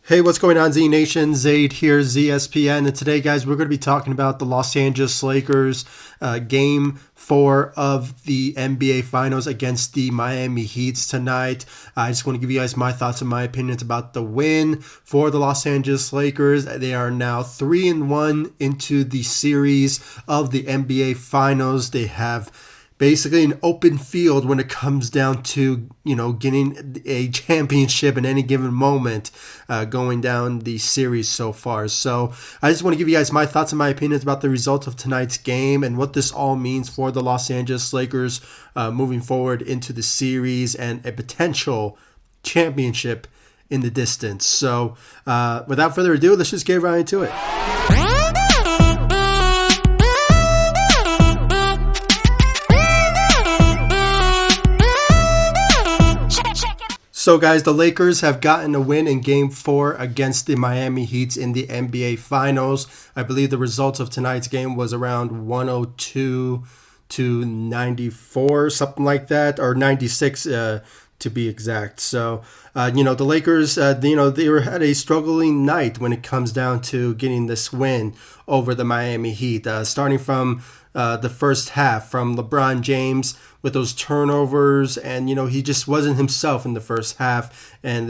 Hey, what's going on, Z Nation? Zaid here, ZSPN. And today, guys, we're going to be talking about the Los Angeles Lakers Game 4 of the NBA Finals against the Miami Heat tonight. I just want to give you guys my thoughts and my opinions about the win for the Los Angeles Lakers. They are now 3-1 into the series of the NBA Finals. They have basically an open field when it comes down to, getting a championship in any given moment going down the series so far. So I just want to give you guys my thoughts and my opinions about the results of tonight's game and what this all means for the Los Angeles Lakers moving forward into the series and a potential championship in the distance. So without further ado, let's just get right into it. So, guys, the Lakers have gotten a win in Game 4 against the Miami Heat in the NBA Finals. I believe the results of tonight's game was around 102 to 94, something like that, or 96 to be exact. So, the Lakers, they had a struggling night when it comes down to getting this win over the Miami Heat. Starting from the first half, from LeBron James with those turnovers, and he just wasn't himself in the first half, and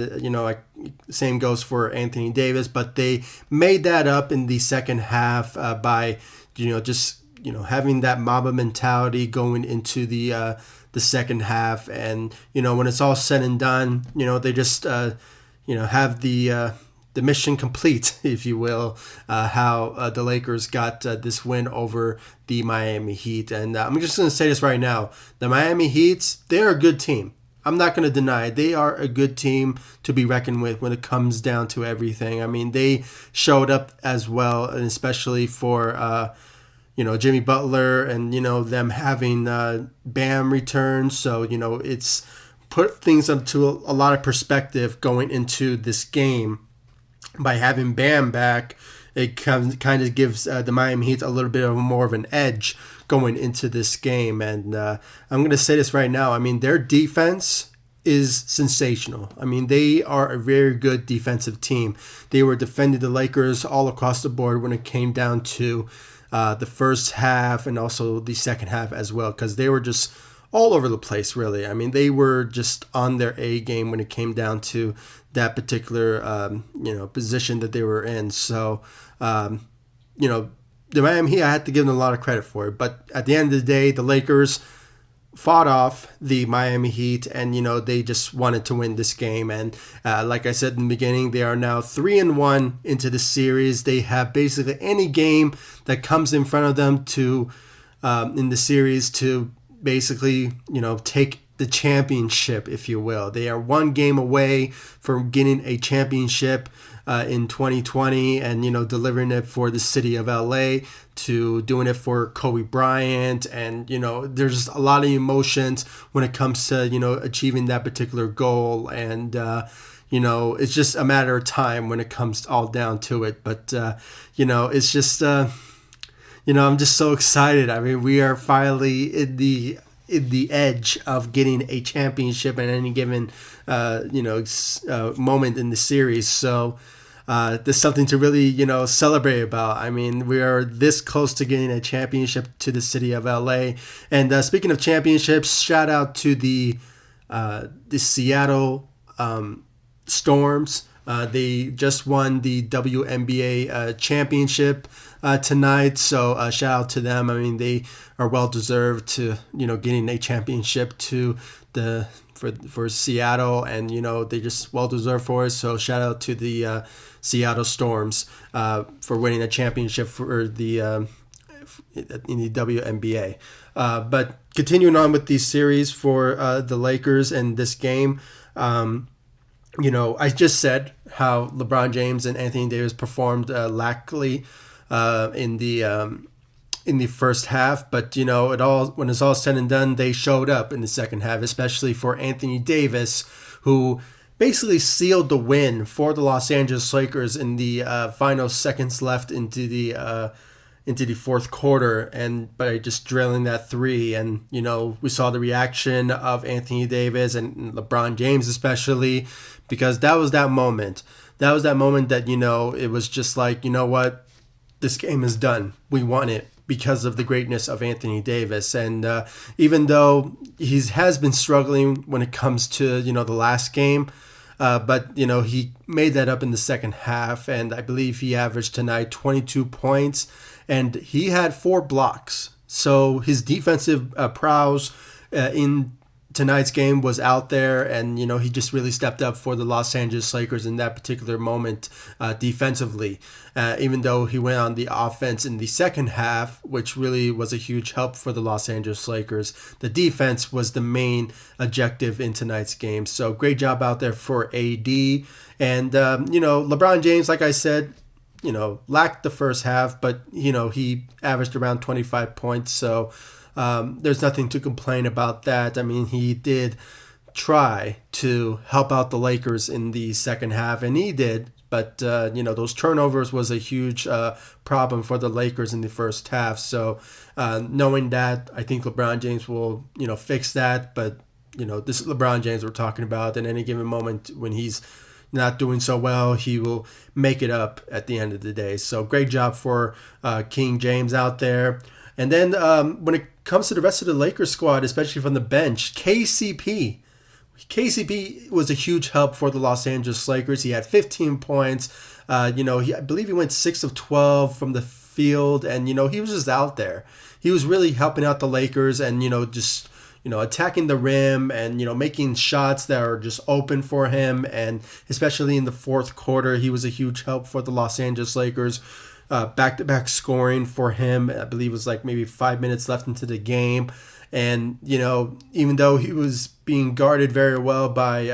same goes for Anthony Davis, but they made that up in the second half by having that Mamba mentality going into the second half, and when it's all said and done, they just have the mission complete, if you will, how the Lakers got this win over the Miami Heat. And I'm just going to say this right now. The Miami Heat, they're a good team. I'm not going to deny it. They are a good team to be reckoned with when it comes down to everything. I mean, they showed up as well, and especially for Jimmy Butler and, them having Bam return. So, it's put things into a lot of perspective going into this game. By having Bam back, it kind of gives the Miami Heat a little bit of more of an edge going into this game. And I'm going to say this right now. I mean, their defense is sensational. I mean, they are a very good defensive team. They were defending the Lakers all across the board when it came down to the first half and also the second half as well, because they were just all over the place, really. I mean, they were just on their A game when it came down to that particular, position that they were in. So, the Miami Heat, I had to give them a lot of credit for it. But at the end of the day, the Lakers fought off the Miami Heat, and, they just wanted to win this game. And like I said in the beginning, they are now 3-1 into the series. They have basically any game that comes in front of them to in the series to basically, take the championship, if you will. They are one game away from getting a championship in 2020 and, delivering it for the city of LA, to doing it for Kobe Bryant. And, there's a lot of emotions when it comes to, achieving that particular goal. And, it's just a matter of time when it comes all down to it. But, it's just, I'm just so excited. I mean, we are finally in the edge of getting a championship at any given moment in the series. So there's something to really celebrate about. I mean, we are this close to getting a championship to the city of LA. And speaking of championships, shout out to the Seattle Storms. They just won the WNBA championship tonight, so shout out to them. I mean, they are well deserved to getting a championship for Seattle, and they just well deserved for it. So shout out to the Seattle Storms for winning a championship for the in the WNBA. But continuing on with the series for the Lakers and this game. I just said how LeBron James and Anthony Davis performed lackly in the first half, but when it's all said and done, they showed up in the second half, especially for Anthony Davis, who basically sealed the win for the Los Angeles Lakers in the final seconds left into the fourth quarter, and by just drilling that three. And we saw the reaction of Anthony Davis and LeBron James especially, because that was that moment. that was that moment that, it was just like, you know what, this game is done. We won it because of the greatness of Anthony Davis. And even though he has been struggling when it comes to, the last game, but, he made that up in the second half. And I believe he averaged tonight 22 points and he had 4 blocks. So his defensive prowess in tonight's game was out there, and he just really stepped up for the Los Angeles Lakers in that particular moment defensively, even though he went on the offense in the second half, which really was a huge help for the Los Angeles Lakers. The defense was the main objective in tonight's game, so great job out there for AD. And LeBron James, like I said, lacked the first half, but he averaged around 25 points, so there's nothing to complain about that. I mean, he did try to help out the Lakers in the second half, and he did. But, those turnovers was a huge problem for the Lakers in the first half. So knowing that, I think LeBron James will, fix that. But, this is LeBron James we're talking about. At any given moment when he's not doing so well, he will make it up at the end of the day. So great job for King James out there. And then when it comes to the rest of the Lakers squad, especially from the bench, KCP was a huge help for the Los Angeles Lakers. He had 15 points. I believe he went 6 of 12 from the field, and he was just out there. He was really helping out the Lakers, and just attacking the rim and making shots that are just open for him. And especially in the fourth quarter, he was a huge help for the Los Angeles Lakers. Back-to-back scoring for him. I believe it was like maybe 5 minutes left into the game. And, even though he was being guarded very well by,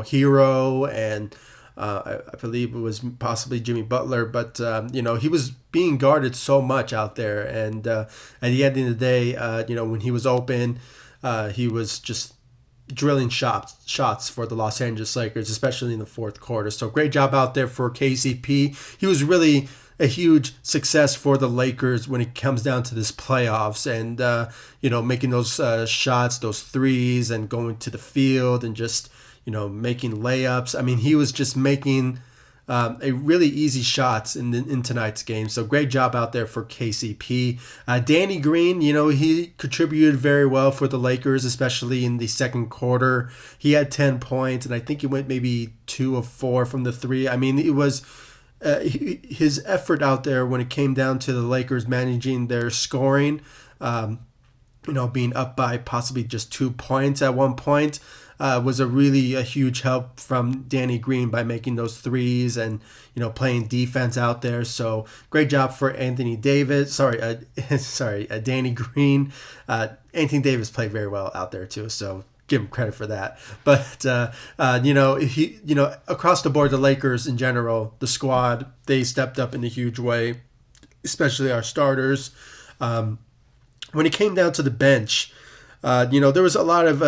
Hero and I believe it was possibly Jimmy Butler, but, he was being guarded so much out there. And at the end of the day, when he was open, he was just drilling shots for the Los Angeles Lakers, especially in the fourth quarter. So great job out there for KCP. He was really a huge success for the Lakers when it comes down to this playoffs, and making those shots, those threes, and going to the field and just making layups. I mean, he was just making a really easy shots in tonight's game. So great job out there for KCP. Danny Green, he contributed very well for the Lakers, especially in the second quarter. He had 10 points, and I think he went maybe 2 of 4 from the three. I mean, it was his effort out there when it came down to the Lakers managing their scoring, being up by possibly just 2 points at one point, was a huge help from Danny Green by making those threes and playing defense out there. So great job for Anthony Davis. Danny Green. Anthony Davis played very well out there too. So give him credit for that. But across the board, the Lakers in general, the squad, they stepped up in a huge way, especially our starters. When it came down to the bench, there was a lot of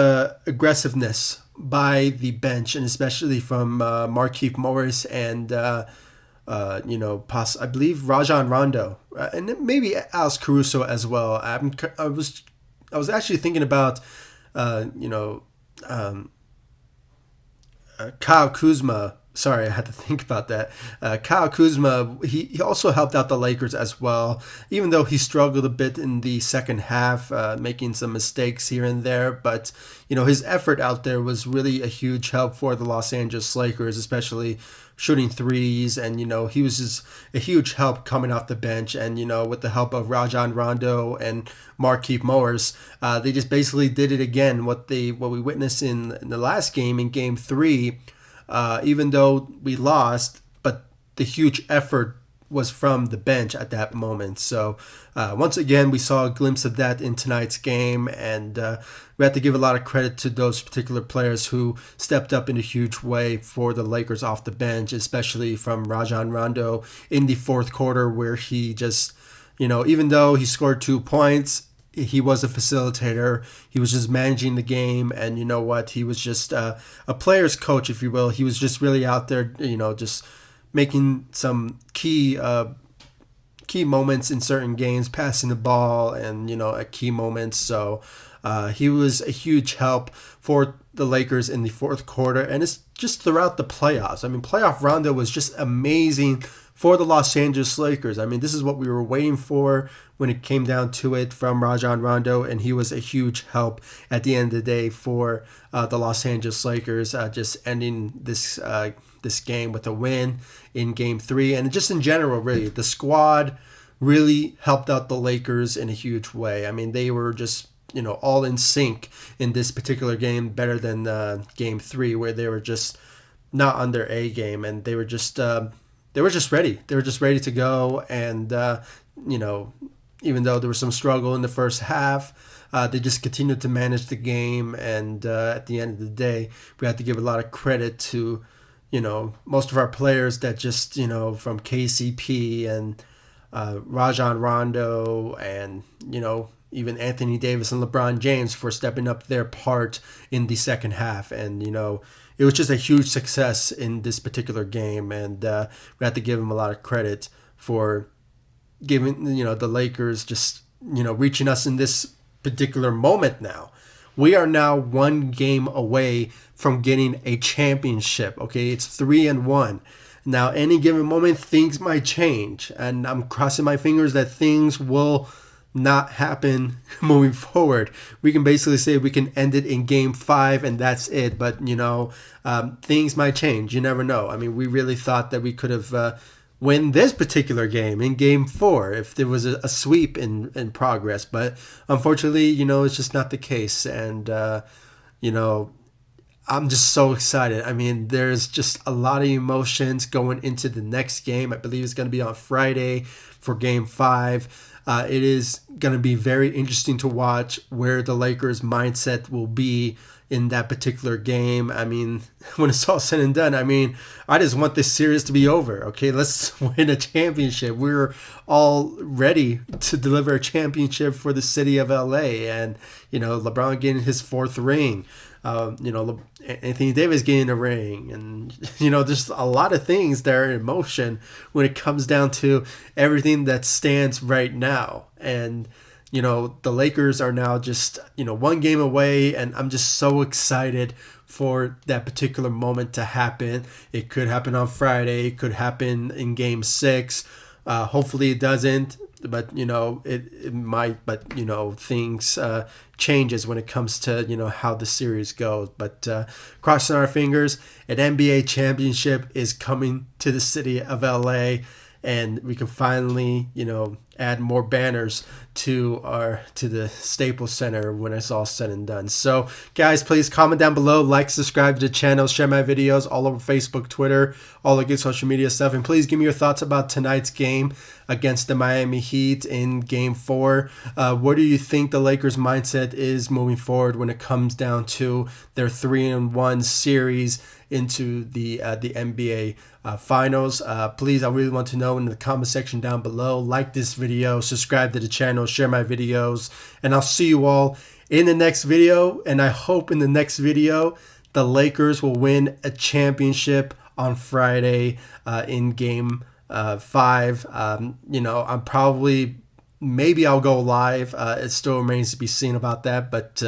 aggressiveness by the bench, and especially from Markieff Morris and I believe Rajon Rondo, and maybe Alex Caruso as well. I was actually thinking about Kyle Kuzma. Sorry, I had to think about that. Kyle Kuzma, he also helped out the Lakers as well, even though he struggled a bit in the second half, making some mistakes here and there. But, his effort out there was really a huge help for the Los Angeles Lakers, especially shooting threes. And, he was just a huge help coming off the bench. And, with the help of Rajon Rondo and Markieff Morris, they just basically did it again, what we witnessed in the last game, in Game 3. Even though we lost, but the huge effort was from the bench at that moment. So once again, we saw a glimpse of that in tonight's game, and we have to give a lot of credit to those particular players who stepped up in a huge way for the Lakers off the bench, especially from Rajon Rondo in the fourth quarter, where he just, even though he scored 2 points, he was a facilitator. He was just managing the game, and you know what? He was just a player's coach, if you will. He was just really out there, just making some key moments in certain games, passing the ball, and at key moments. So he was a huge help for the Lakers in the fourth quarter, and it's just throughout the playoffs. I mean, playoff Rondo was just amazing for the Los Angeles Lakers. I mean, this is what we were waiting for when it came down to it from Rajon Rondo, and he was a huge help at the end of the day for the Los Angeles Lakers, just ending this game with a win in Game 3. And just in general, really, the squad really helped out the Lakers in a huge way. I mean, they were just all in sync in this particular game, better than Game 3, where they were just not on their A game, and they were just ready. They were just ready to go, and even though there was some struggle in the first half, they just continued to manage the game, and at the end of the day, we have to give a lot of credit to most of our players that just from KCP and Rajon Rondo and even Anthony Davis and LeBron James for stepping up their part in the second half. And, it was just a huge success in this particular game. And we have to give them a lot of credit for giving, the Lakers just, reaching us in this particular moment now. We are now one game away from getting a championship. Okay, it's 3-1. Now, any given moment, things might change. And I'm crossing my fingers that things will not happen moving forward. We can basically say we can end it in Game 5 and that's it. But, things might change. You never know. I mean, we really thought that we could have win this particular game in Game 4 if there was a sweep in progress. But unfortunately, it's just not the case. And, I'm just so excited. I mean, there's just a lot of emotions going into the next game. I believe it's going to be on Friday for Game 5. It is going to be very interesting to watch where the Lakers' mindset will be in that particular game. I mean, when it's all said and done, I just want this series to be over. Okay, let's win a championship. We're all ready to deliver a championship for the city of LA, and LeBron getting his 4th ring. Anthony Davis getting a ring, and there's a lot of things that are in motion when it comes down to everything that stands right now. And the Lakers are now just one game away, and I'm just so excited for that particular moment to happen. It could happen on Friday, it could happen in Game 6. Hopefully it doesn't, but it might. But things changes when it comes to how the series goes. But crossing our fingers, an NBA championship is coming to the city of LA, and we can finally add more banners to the Staples Center when it's all said and done. So guys, please comment down below, like, subscribe to the channel, share my videos all over Facebook, Twitter, all the good social media stuff, and please give me your thoughts about tonight's game against the Miami Heat in Game 4. What do you think the Lakers' mindset is moving forward when it comes down to their 3-1 series into the NBA finals? Please, I really want to know in the comment section down below. Like this video, subscribe to the channel, share my videos, and I'll see you all in the next video. And I hope in the next video the Lakers will win a championship on Friday in Game 5. I'm probably, maybe I'll go live. It still remains to be seen about that, but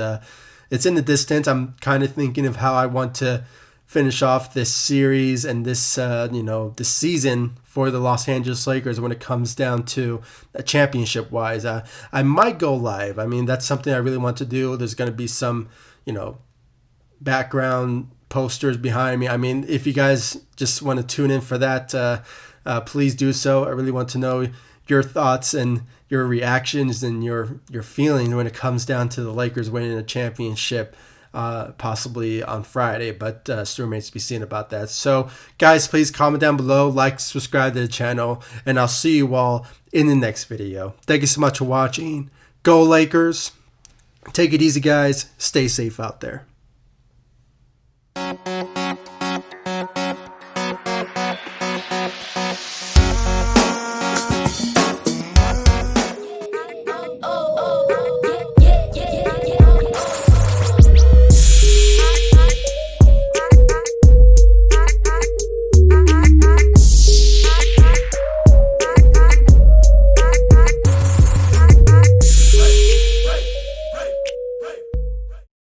it's in the distance. I'm kind of thinking of how I want to finish off this series and this this season for the Los Angeles Lakers when it comes down to championship wise. I might go live. I mean, that's something I really want to do. There's going to be some background posters behind me. I mean, if you guys just want to tune in for that, please do so. I really want to know your thoughts and your reactions and your feelings when it comes down to the Lakers winning a championship, possibly on Friday, but still remains to be seen about that. So guys, please comment down below, like, subscribe to the channel, and I'll see you all in the next video. Thank you so much for watching. Go Lakers. Take it easy, guys. Stay safe out there.